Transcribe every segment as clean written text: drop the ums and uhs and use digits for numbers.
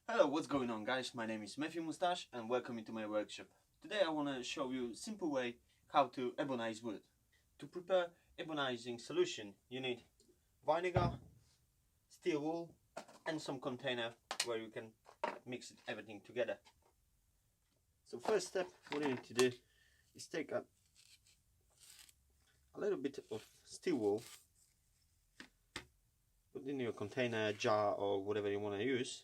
Hello, what's going on guys? My name is Matthew Mustache and welcome to my workshop. Today I want to show you a simple way how to ebonize wood. To prepare ebonising solution you need vinegar, steel wool and some container where you can mix everything together. So first step, what you need to do is take a little bit of steel wool, put in your container, jar or whatever you want to use.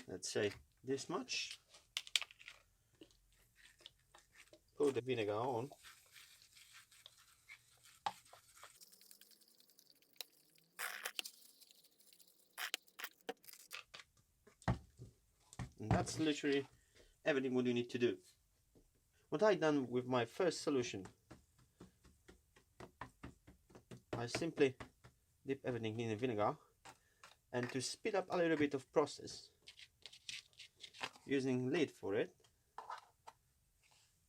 Let's say this much. Put the vinegar on. And that's literally everything what you need to do. What I done with my first solution, I simply dip everything in the vinegar, and to speed up a little bit of process, using lid for it,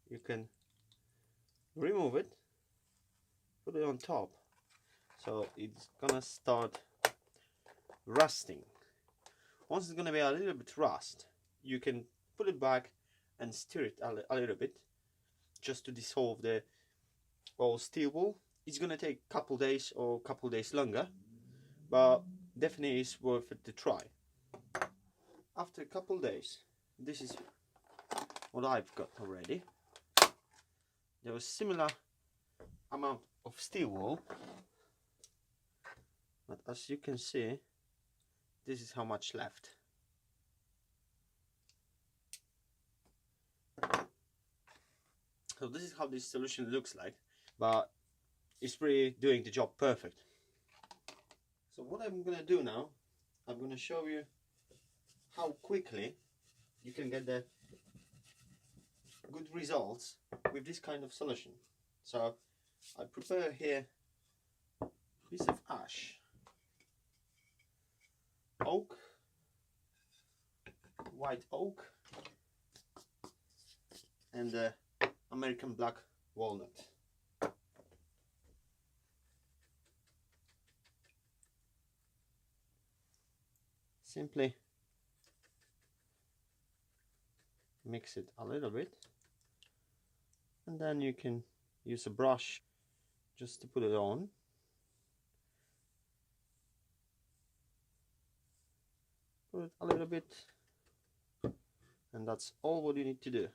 you can remove it, put it on top, so it's gonna start rusting. Once it's gonna be a little bit rust, you can put it back and stir it a little bit just to dissolve the old steel wool. It's gonna take a couple days or a couple days longer, but definitely is worth it to try. After a couple days, this is what I've got already. There was similar amount of steel wool, but as you can see, this is how much left. So this is how this solution looks like, but it's really doing the job perfect. So what I'm gonna do now, I'm gonna show you how quickly you can get the good results with this kind of solution. So I prepare here a piece of ash, oak, white oak, and American black walnut. Simply mix it a little bit, and then you can use a brush just to put it on. Put it a little bit, and that's all what you need to do.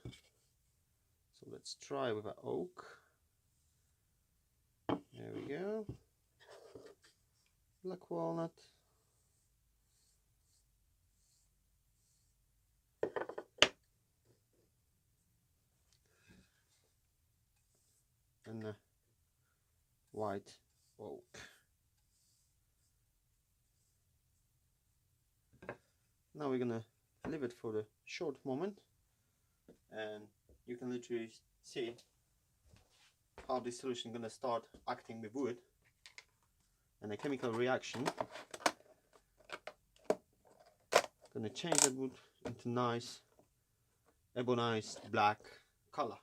So let's try with an oak. There we go. Black walnut. And white oak. Now we're gonna leave it for the short moment, and you can literally see how this solution is gonna start acting with wood, and a chemical reaction gonna change that wood into nice ebonized black color.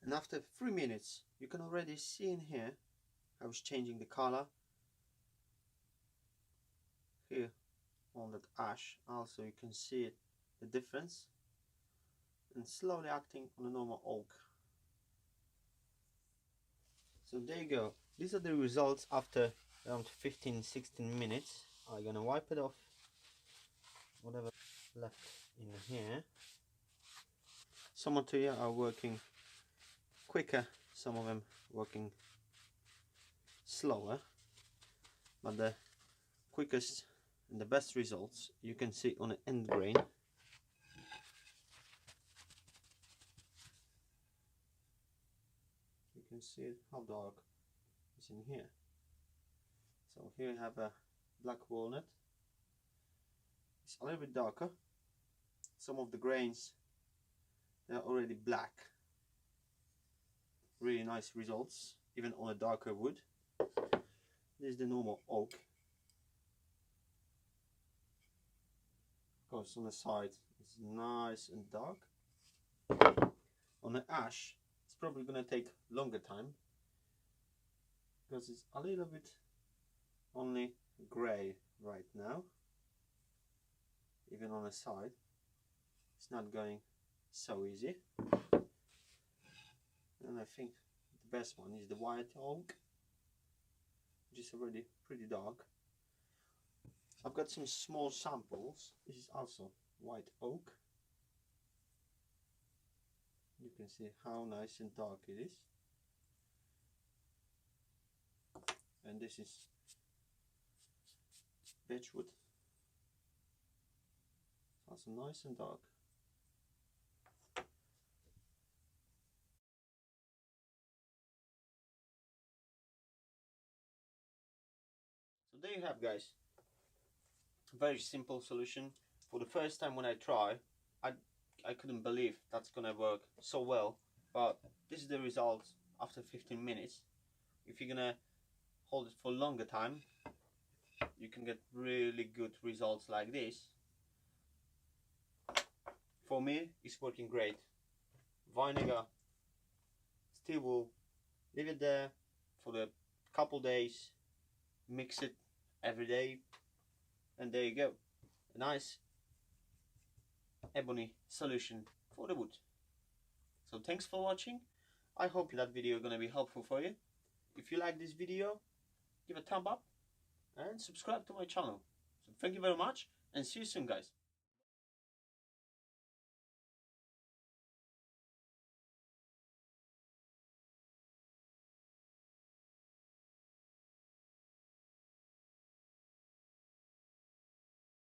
And after 3 minutes, you can already see in here how it's changing the color. Here on that ash, also you can see it, the difference, and slowly acting on a normal oak. So there you go. These are the results after around 15-16 minutes. I'm gonna wipe it off, whatever left in here. Some material are working quicker, some of them working slower, but the quickest and the best results you can see on the end grain. You can see how dark is in here. So here we have a black walnut. It's a little bit darker. Some of the grains, they're already black. really nice results, even on a darker wood. This is the normal oak. Of course, on the side it's nice and dark. On the ash, it's probably going to take longer time because it's a little bit only grey right now. Even on the side, it's not going so easy. And I think the best one is the white oak, which is already pretty dark. I've got some small samples. This is also white oak. You can see how nice and dark it is. And this is beechwood. Also nice and dark. So there you have, guys. Very simple solution. For the first time when I try, I couldn't believe that's gonna work so well, but this is the result after 15 minutes. If you're gonna hold it for longer time, you can get really good results like this. For me, it's working great. Vinegar, steel wool, leave it there for the couple days, mix it every day, and there you go. A nice ebony solution for the wood. So thanks for watching. I hope that video is gonna be helpful for you. If you like this video, give a thumb up and subscribe to my channel. So thank you very much and see you soon, guys.